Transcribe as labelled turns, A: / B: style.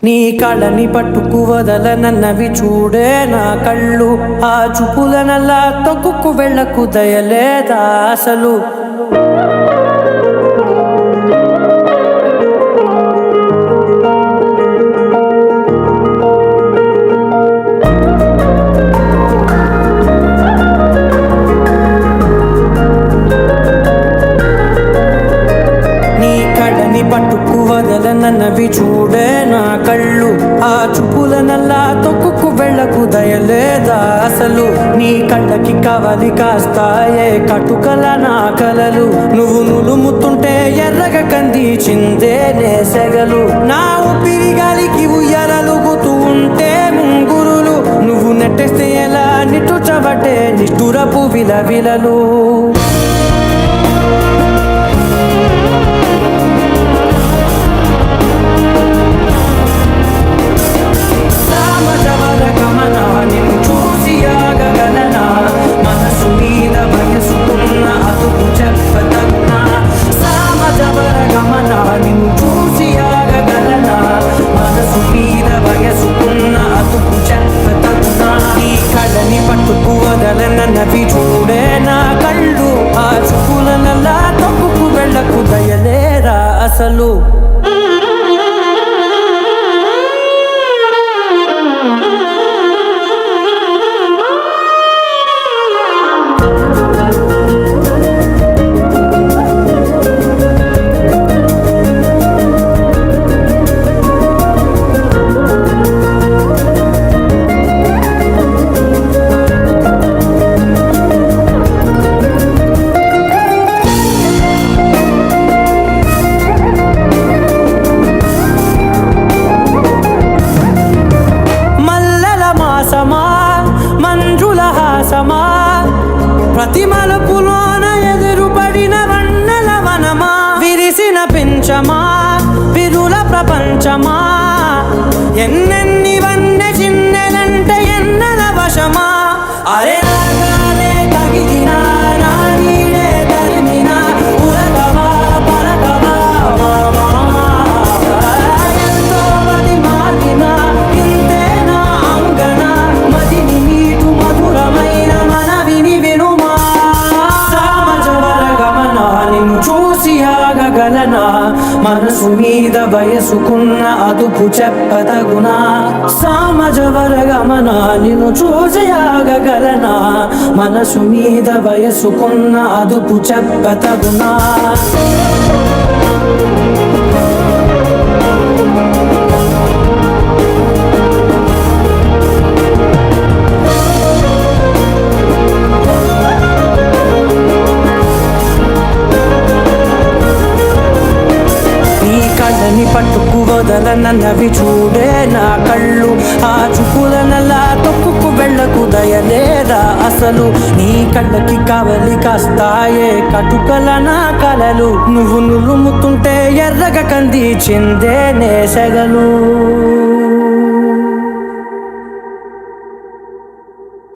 A: నీ కళ్ళని పట్టుకు వదలనన్నవి చూడే నా కళ్ళు, ఆ చూపులనల్లా తొక్కుకు వెళ్ళకు దయలేదా అసలు. పట్టుకు వదలనన్నవి చూడే నా కళ్ళు, ఆ చూపులనల్లా తొక్కుకు వెళ్ళకు దయలేదా అసలు. నీ కళ్ళకి కవలి కాస్తాయే కటుకల నా కలలు, నువ్వు నులుముతుంటే ఎర్రగ కందిచిందే నేసెగలు. నా ఊపిరి గాలికి ఉయ్యాలలుగుతూ ఉంటే ముంగురులు, నువ్వు నెట్టేస్తే ఎలా నిట్టుచబట్టే నిష్ఠురపు విలవిలలు. పట్టుకు వదలనన్నవి చూడే నా కళ్ళు, ఆ చూపులనల్లా తప్పుకు వెళ్ళకు దయలేరా అసలు. మంజుల హాసమా ప్రతి మలుపులోన ఎదురుపడిన వన్నెల వనమా, విరిసిన పించమా విరుల ప్రపంచమా, ఎన్నెన్ని వన్నె చిన్నెలంటే ఎన్నెల వశమా. అరే రాగాలే తగిలినా నా నీడే తరిమినా ఉరకవా పలకవా ఎంతో మది మారినా ఇంతే నా అంగన, మదిని నీటు మధురమైన మనవిని వినుమా. సామజవర గమన నిన్ను చూసి ఆగగలనా, మనసు మీద వయసుకున్న అదుపు చెప్పతగునా. సామజవర గమన నిన్ను చూసి ఆగగలనా, మనసు మీద వయసుకున్న అదుపు చెప్పతగునా. కళ్ళని పట్టుకు వదలనన్నవి చూడే నా కళ్ళు, ఆ చూపులనల్లా తొక్కుకు వెళ్ళకు దయలేదా అసలు. నీ కళ్ళకి కవలి కాస్తాయే కటుకల నా కలలు, నువ్వు నులుముతుంటే ఎర్రగ కందిచిందే నేసెగలు.